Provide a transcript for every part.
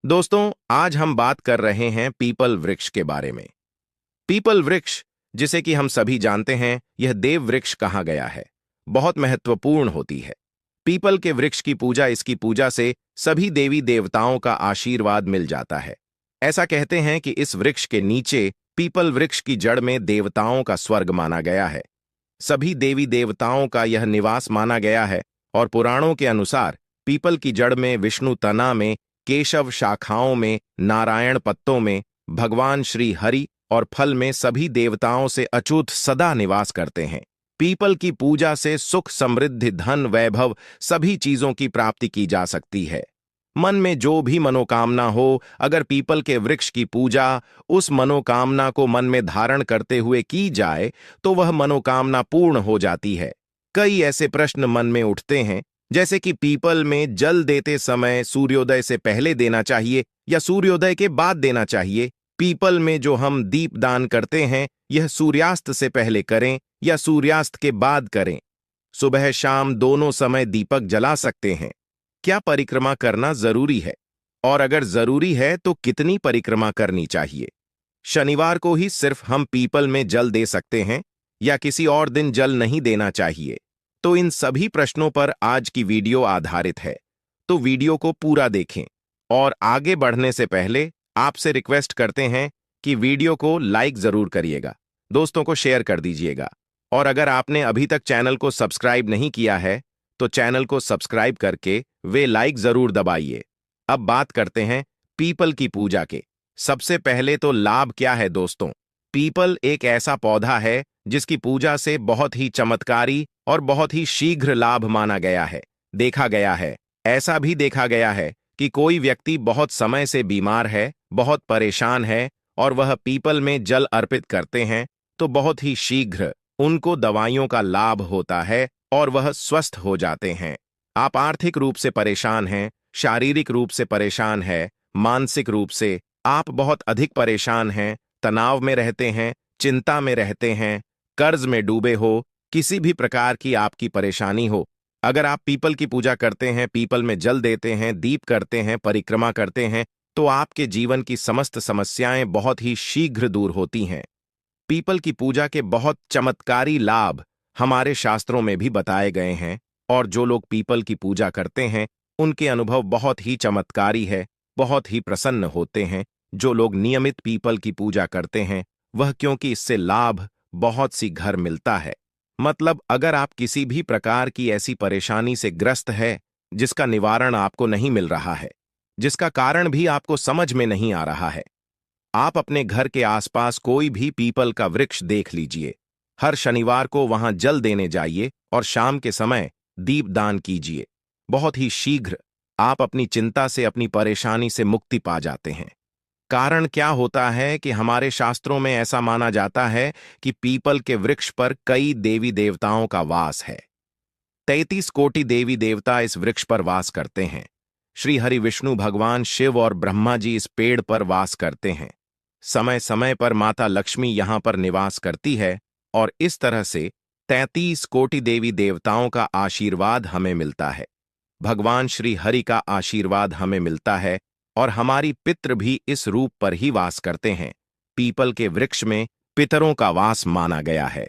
दोस्तों, आज हम बात कर रहे हैं पीपल वृक्ष के बारे में। पीपल वृक्ष, जिसे कि हम सभी जानते हैं, यह देव वृक्ष कहा गया है, बहुत महत्वपूर्ण होती है। पीपल के वृक्ष की पूजा, इसकी पूजा से सभी देवी देवताओं का आशीर्वाद मिल जाता है। ऐसा कहते हैं कि इस वृक्ष के नीचे पीपल वृक्ष की जड़ में देवताओं का स्वर्ग माना गया है। सभी देवी देवताओं का यह निवास माना गया है और पुराणों के अनुसार पीपल की जड़ में, विष्णु तना में, केशव शाखाओं में, नारायण पत्तों में, भगवान श्री हरि और फल में सभी देवताओं से अछूत सदा निवास करते हैं। पीपल की पूजा से सुख, समृद्धि, धन, वैभव सभी चीजों की प्राप्ति की जा सकती है। मन में जो भी मनोकामना हो, अगर पीपल के वृक्ष की पूजा उस मनोकामना को मन में धारण करते हुए की जाए तो वह मनोकामना पूर्ण हो जाती है। कई ऐसे प्रश्न मन में उठते हैं, जैसे कि पीपल में जल देते समय सूर्योदय से पहले देना चाहिए या सूर्योदय के बाद देना चाहिए। पीपल में जो हम दीप दान करते हैं, यह सूर्यास्त से पहले करें या सूर्यास्त के बाद करें। सुबह शाम दोनों समय दीपक जला सकते हैं। क्या परिक्रमा करना जरूरी है, और अगर जरूरी है तो कितनी परिक्रमा करनी चाहिए? शनिवार को ही सिर्फ हम पीपल में जल दे सकते हैं या किसी और दिन जल नहीं देना चाहिए? तो इन सभी प्रश्नों पर आज की वीडियो आधारित है, तो वीडियो को पूरा देखें। और आगे बढ़ने से पहले आपसे रिक्वेस्ट करते हैं कि वीडियो को लाइक जरूर करिएगा, दोस्तों को शेयर कर दीजिएगा, और अगर आपने अभी तक चैनल को सब्सक्राइब नहीं किया है तो चैनल को सब्सक्राइब करके वे लाइक जरूर दबाइए। अब बात करते हैं पीपल की पूजा के। सबसे पहले तो लाभ क्या है दोस्तों? पीपल एक ऐसा पौधा है जिसकी पूजा से बहुत ही चमत्कारी और बहुत ही शीघ्र लाभ माना गया है। देखा गया है, ऐसा भी देखा गया है कि कोई व्यक्ति बहुत समय से बीमार है, बहुत परेशान है, और वह पीपल में जल अर्पित करते हैं तो बहुत ही शीघ्र उनको दवाइयों का लाभ होता है और वह स्वस्थ हो जाते हैं। आप आर्थिक रूप से परेशान हैं, शारीरिक रूप से परेशान हैं, मानसिक रूप से आप बहुत अधिक परेशान हैं, तनाव में रहते हैं, चिंता में रहते हैं, कर्ज में डूबे हो, किसी भी प्रकार की आपकी परेशानी हो, अगर आप पीपल की पूजा करते हैं, पीपल में जल देते हैं, दीप करते हैं, परिक्रमा करते हैं, तो आपके जीवन की समस्त समस्याएं बहुत ही शीघ्र दूर होती हैं। पीपल की पूजा के बहुत चमत्कारी लाभ हमारे शास्त्रों में भी बताए गए हैं, और जो लोग पीपल की पूजा करते हैं उनके अनुभव बहुत ही चमत्कारी है, बहुत ही प्रसन्न होते हैं। जो लोग नियमित पीपल की पूजा करते हैं वह, क्योंकि इससे लाभ बहुत सी घर मिलता है। मतलब अगर आप किसी भी प्रकार की ऐसी परेशानी से ग्रस्त है जिसका निवारण आपको नहीं मिल रहा है, जिसका कारण भी आपको समझ में नहीं आ रहा है, आप अपने घर के आसपास कोई भी पीपल का वृक्ष देख लीजिए। हर शनिवार को वहां जल देने जाइए और शाम के समय दीप दान कीजिए। बहुत ही शीघ्र आप अपनी चिंता से, अपनी परेशानी से मुक्ति पा जाते हैं। कारण क्या होता है कि हमारे शास्त्रों में ऐसा माना जाता है कि पीपल के वृक्ष पर कई देवी देवताओं का वास है। 33 कोटि देवी देवता इस वृक्ष पर वास करते हैं। श्री हरि विष्णु भगवान शिव और ब्रह्मा जी इस पेड़ पर वास करते हैं। समय समय पर माता लक्ष्मी यहां पर निवास करती है, और इस तरह से 33 कोटि देवी देवताओं का आशीर्वाद हमें मिलता है। भगवान श्री हरि का आशीर्वाद हमें मिलता है, और हमारी पितृ भी इस रूप पर ही वास करते हैं। पीपल के वृक्ष में पितरों का वास माना गया है।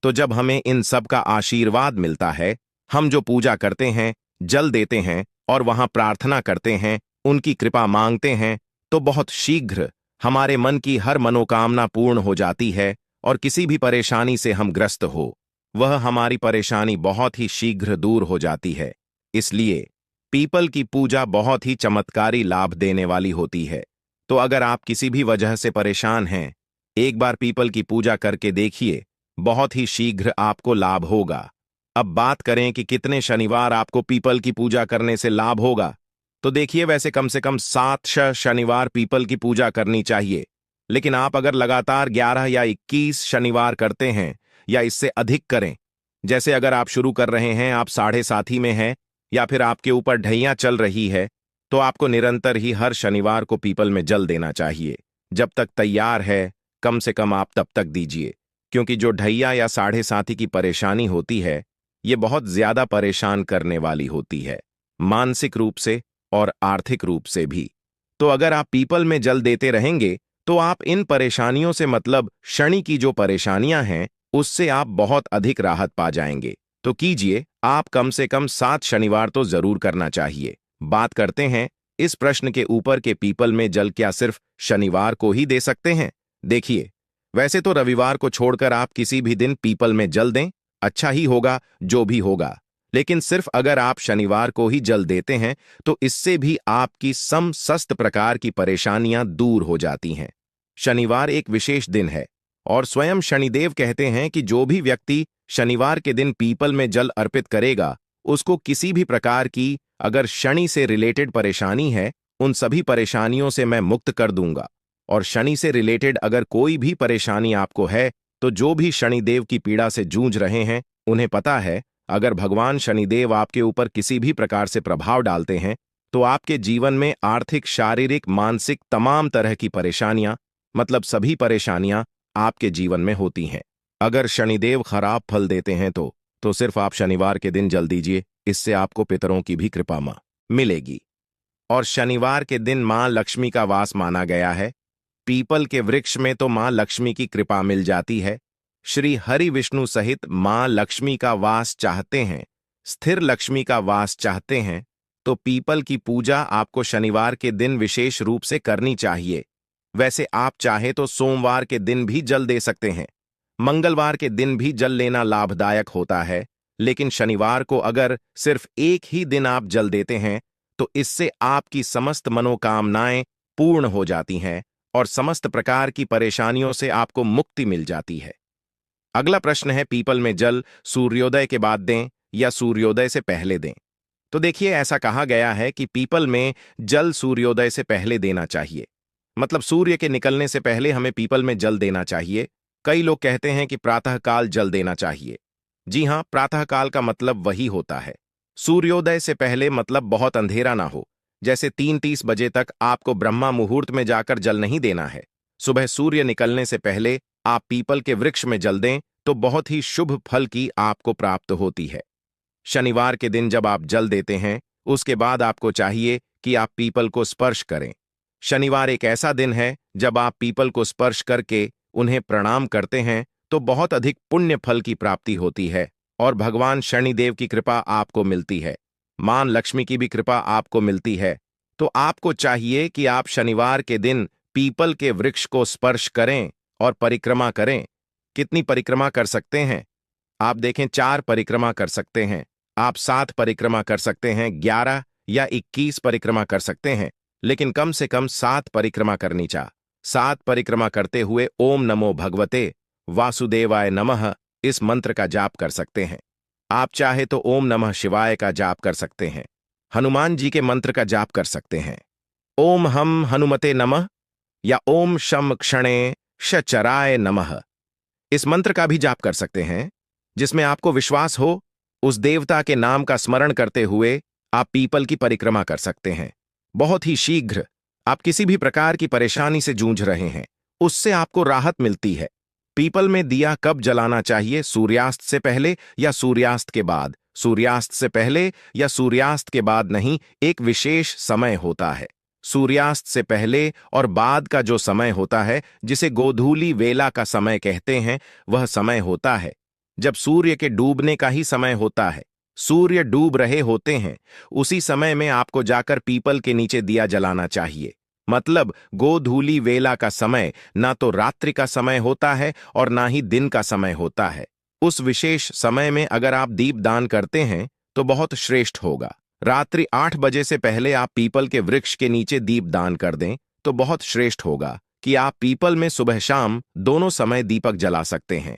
तो जब हमें इन सब का आशीर्वाद मिलता है, हम जो पूजा करते हैं, जल देते हैं और वहां प्रार्थना करते हैं, उनकी कृपा मांगते हैं, तो बहुत शीघ्र हमारे मन की हर मनोकामना पूर्ण हो जाती है, और किसी भी परेशानी से हम ग्रस्त हो, वह हमारी परेशानी बहुत ही शीघ्र दूर हो जाती है। इसलिए पीपल की पूजा बहुत ही चमत्कारी लाभ देने वाली होती है। तो अगर आप किसी भी वजह से परेशान हैं, एक बार पीपल की पूजा करके देखिए, बहुत ही शीघ्र आपको लाभ होगा। अब बात करें कि कितने शनिवार आपको पीपल की पूजा करने से लाभ होगा, तो देखिए, वैसे कम से कम 7 शनिवार पीपल की पूजा करनी चाहिए। लेकिन आप अगर लगातार 11 या 21 शनिवार करते हैं या इससे अधिक करें, जैसे अगर आप शुरू कर रहे हैं, आप 7.5 में हैं, या फिर आपके ऊपर ढैया चल रही है, तो आपको निरंतर ही हर शनिवार को पीपल में जल देना चाहिए। जब तक तैयार है, कम से कम आप तब तक दीजिए, क्योंकि जो ढैया या 7.5 की परेशानी होती है, ये बहुत ज्यादा परेशान करने वाली होती है, मानसिक रूप से और आर्थिक रूप से भी। तो अगर आप पीपल में जल देते रहेंगे तो आप इन परेशानियों से मतलब शनि की जो परेशानियां हैं उससे आप बहुत अधिक राहत पा जाएंगे। तो कीजिए, आप कम से कम 7 शनिवार तो जरूर करना चाहिए। बात करते हैं इस प्रश्न के ऊपर के पीपल में जल क्या सिर्फ शनिवार को ही दे सकते हैं। देखिए, वैसे तो रविवार को छोड़कर आप किसी भी दिन पीपल में जल दें, अच्छा ही होगा जो भी होगा। लेकिन सिर्फ अगर आप शनिवार को ही जल देते हैं तो इससे भी आपकी समस्त प्रकार की परेशानियां दूर हो जाती हैं। शनिवार एक विशेष दिन है और स्वयं शनिदेव कहते हैं कि जो भी व्यक्ति शनिवार के दिन पीपल में जल अर्पित करेगा उसको किसी भी प्रकार की अगर शनि से रिलेटेड परेशानी है उन सभी परेशानियों से मैं मुक्त कर दूंगा। और शनि से रिलेटेड अगर कोई भी परेशानी आपको है तो जो भी शनिदेव की पीड़ा से जूझ रहे हैं उन्हें पता है अगर भगवान शनिदेव आपके ऊपर किसी भी प्रकार से प्रभाव डालते हैं तो आपके जीवन में आर्थिक, शारीरिक, मानसिक तमाम तरह की परेशानियां मतलब सभी परेशानियां आपके जीवन में होती हैं। अगर शनिदेव खराब फल देते हैं तो सिर्फ आप शनिवार के दिन जल दीजिए, इससे आपको पितरों की भी कृपा मिलेगी। और शनिवार के दिन मां लक्ष्मी का वास माना गया है। पीपल के वृक्ष में तो मां लक्ष्मी की कृपा मिल जाती है। श्री हरि विष्णु सहित मां लक्ष्मी का वास चाहते हैं, स्थिर लक्ष्मी का वास चाहते हैं तो पीपल की पूजा आपको शनिवार के दिन विशेष रूप से करनी चाहिए। वैसे आप चाहे तो सोमवार के दिन भी जल दे सकते हैं, मंगलवार के दिन भी जल लेना लाभदायक होता है। लेकिन शनिवार को अगर सिर्फ एक ही दिन आप जल देते हैं तो इससे आपकी समस्त मनोकामनाएं पूर्ण हो जाती हैं और समस्त प्रकार की परेशानियों से आपको मुक्ति मिल जाती है। अगला प्रश्न है, पीपल में जल सूर्योदय के बाद दें या सूर्योदय से पहले दें। तो देखिए, ऐसा कहा गया है कि पीपल में जल सूर्योदय से पहले देना चाहिए, मतलब सूर्य के निकलने से पहले हमें पीपल में जल देना चाहिए। कई लोग कहते हैं कि प्रातःकाल जल देना चाहिए। जी हां, प्रातःकाल का मतलब वही होता है। सूर्योदय से पहले मतलब बहुत अंधेरा ना हो, जैसे 3:30 बजे तक आपको ब्रह्मा मुहूर्त में जाकर जल नहीं देना है। सुबह सूर्य निकलने से पहले आप पीपल के वृक्ष में जल दें तो बहुत ही शुभ फल की आपको प्राप्त होती है। शनिवार के दिन जब आप जल देते हैं उसके बाद आपको चाहिए कि आप पीपल को स्पर्श करें। शनिवार एक ऐसा दिन है जब आप पीपल को स्पर्श करके उन्हें प्रणाम करते हैं तो बहुत अधिक पुण्य फल की प्राप्ति होती है और भगवान शनिदेव की कृपा आपको मिलती है, मां लक्ष्मी की भी कृपा आपको मिलती है। तो आपको चाहिए कि आप शनिवार के दिन पीपल के वृक्ष को स्पर्श करें और परिक्रमा करें। कितनी परिक्रमा कर सकते हैं? आप देखें, 4 परिक्रमा कर सकते हैं, आप 7 परिक्रमा कर सकते हैं, 11 या 21 परिक्रमा कर सकते हैं, लेकिन कम से कम 7 परिक्रमा करनी चाहिए। 7 परिक्रमा करते हुए ओम नमो भगवते वासुदेवाय नमः इस मंत्र का जाप कर सकते हैं। आप चाहे तो ओम नमः शिवाय का जाप कर सकते हैं, हनुमान जी के मंत्र का जाप कर सकते हैं, ओम हम हनुमते नमः या ओम शम क्षणे शचराय नमः इस मंत्र का भी जाप कर सकते हैं। जिसमें आपको विश्वास हो उस देवता के नाम का स्मरण करते हुए आप पीपल की परिक्रमा कर सकते हैं। बहुत ही शीघ्र आप किसी भी प्रकार की परेशानी से जूझ रहे हैं उससे आपको राहत मिलती है। पीपल में दिया कब जलाना चाहिए? सूर्यास्त से पहले या सूर्यास्त के बाद? सूर्यास्त से पहले या सूर्यास्त के बाद नहीं, एक विशेष समय होता है। सूर्यास्त से पहले और बाद का जो समय होता है जिसे गोधूली वेला का समय कहते हैं, वह समय होता है जब सूर्य के डूबने का ही समय होता है। सूर्य डूब रहे होते हैं उसी समय में आपको जाकर पीपल के नीचे दिया जलाना चाहिए। मतलब गोधूली वेला का समय ना तो रात्रि का समय होता है और ना ही दिन का समय होता है। उस विशेष समय में अगर आप दीप दान करते हैं तो बहुत श्रेष्ठ होगा। रात्रि 8 बजे से पहले आप पीपल के वृक्ष के नीचे दीप दान कर दें तो बहुत श्रेष्ठ होगा कि आप पीपल में सुबह शाम दोनों समय दीपक जला सकते हैं।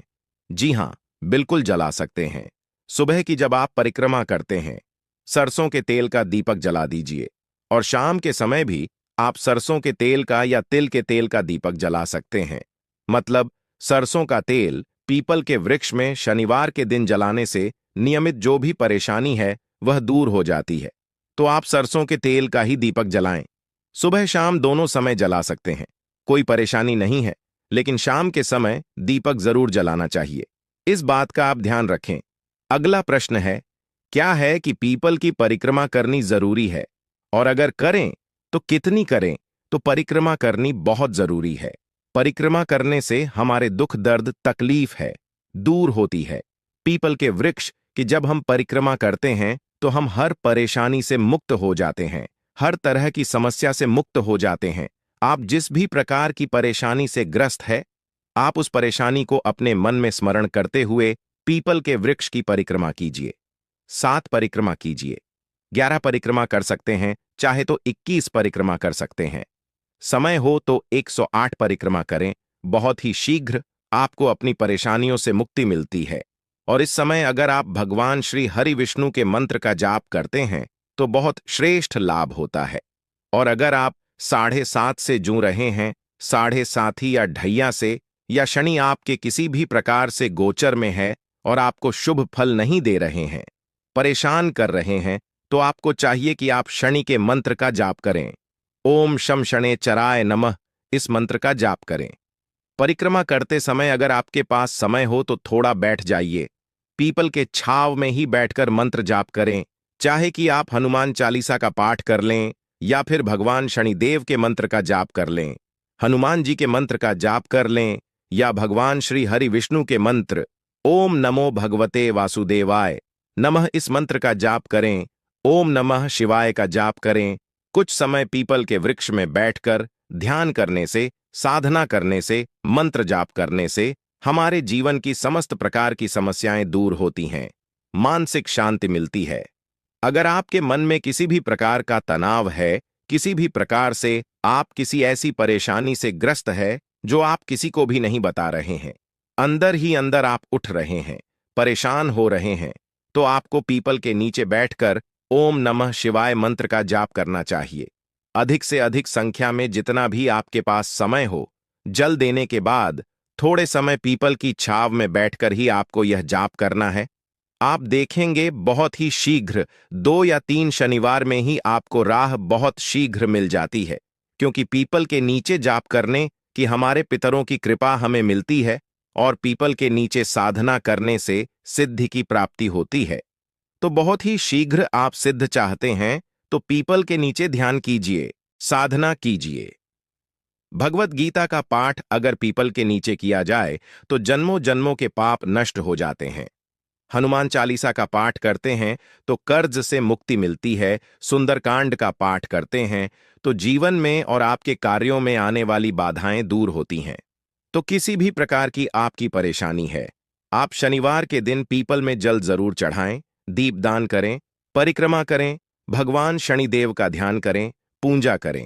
जी हां, बिल्कुल जला सकते हैं। सुबह की जब आप परिक्रमा करते हैं सरसों के तेल का दीपक जला दीजिए और शाम के समय भी आप सरसों के तेल का या तिल के तेल का दीपक जला सकते हैं। मतलब सरसों का तेल पीपल के वृक्ष में शनिवार के दिन जलाने से नियमित जो भी परेशानी है वह दूर हो जाती है। तो आप सरसों के तेल का ही दीपक जलाएं। सुबह शाम दोनों समय जला सकते हैं, कोई परेशानी नहीं है, लेकिन शाम के समय दीपक जरूर जलाना चाहिए। इस बात का आप ध्यान रखें। अगला प्रश्न है, क्या है कि पीपल की परिक्रमा करनी जरूरी है और अगर करें तो कितनी करें तो परिक्रमा करनी बहुत जरूरी है। परिक्रमा करने से हमारे दुख दर्द तकलीफ है दूर होती है। पीपल के वृक्ष की जब हम परिक्रमा करते हैं तो हम हर परेशानी से मुक्त हो जाते हैं, हर तरह की समस्या से मुक्त हो जाते हैं। आप जिस भी प्रकार की परेशानी से ग्रस्त है, आप उस परेशानी को अपने मन में स्मरण करते हुए पीपल के वृक्ष की परिक्रमा कीजिए। 7 परिक्रमा कीजिए, 11 परिक्रमा कर सकते हैं, चाहे तो 21 परिक्रमा कर सकते हैं। समय हो तो 108 परिक्रमा करें। बहुत ही शीघ्र आपको अपनी परेशानियों से मुक्ति मिलती है। और इस समय अगर आप भगवान श्री हरि विष्णु के मंत्र का जाप करते हैं तो बहुत श्रेष्ठ लाभ होता है। और अगर आप 7:30 से जूझ रहे हैं, 7:30 या ढैया से, या शनि आपके किसी भी प्रकार से गोचर में है और आपको शुभ फल नहीं दे रहे हैं, परेशान कर रहे हैं, तो आपको चाहिए कि आप शनि के मंत्र का जाप करें। ओम शम शने चराय नमः इस मंत्र का जाप करें। परिक्रमा करते समय अगर आपके पास समय हो तो थोड़ा बैठ जाइए, पीपल के छाव में ही बैठकर मंत्र जाप करें। चाहे कि आप हनुमान चालीसा का पाठ कर लें या फिर भगवान शनिदेव के मंत्र का जाप कर लें, हनुमान जी के मंत्र का जाप कर लें या भगवान श्री हरि विष्णु के मंत्र ओम नमो भगवते वासुदेवाय नमः इस मंत्र का जाप करें, ओम नमः शिवाय का जाप करें। कुछ समय पीपल के वृक्ष में बैठकर ध्यान करने से, साधना करने से, मंत्र जाप करने से हमारे जीवन की समस्त प्रकार की समस्याएं दूर होती हैं, मानसिक शांति मिलती है। अगर आपके मन में किसी भी प्रकार का तनाव है, किसी भी प्रकार से आप किसी ऐसी परेशानी से ग्रस्त है जो आप किसी को भी नहीं बता रहे हैं, अंदर ही अंदर आप उठ रहे हैं, परेशान हो रहे हैं, तो आपको पीपल के नीचे बैठकर ओम नमः शिवाय मंत्र का जाप करना चाहिए। अधिक से अधिक संख्या में जितना भी आपके पास समय हो, जल देने के बाद थोड़े समय पीपल की छाव में बैठकर ही आपको यह जाप करना है। आप देखेंगे बहुत ही शीघ्र 2 या 3 शनिवार में ही आपको राह बहुत शीघ्र मिल जाती है, क्योंकि पीपल के नीचे जाप करने की हमारे पितरों की कृपा हमें मिलती है और पीपल के नीचे साधना करने से सिद्धि की प्राप्ति होती है। तो बहुत ही शीघ्र आप सिद्ध चाहते हैं तो पीपल के नीचे ध्यान कीजिए, साधना कीजिए। भगवत गीता का पाठ अगर पीपल के नीचे किया जाए तो जन्मों जन्मों के पाप नष्ट हो जाते हैं। हनुमान चालीसा का पाठ करते हैं तो कर्ज से मुक्ति मिलती है। सुंदरकांड का पाठ करते हैं तो जीवन में और आपके कार्यों में आने वाली बाधाएं दूर होती हैं। तो किसी भी प्रकार की आपकी परेशानी है, आप शनिवार के दिन पीपल में जल जरूर चढ़ाएं, दीपदान करें, परिक्रमा करें, भगवान शनिदेव का ध्यान करें, पूजा करें।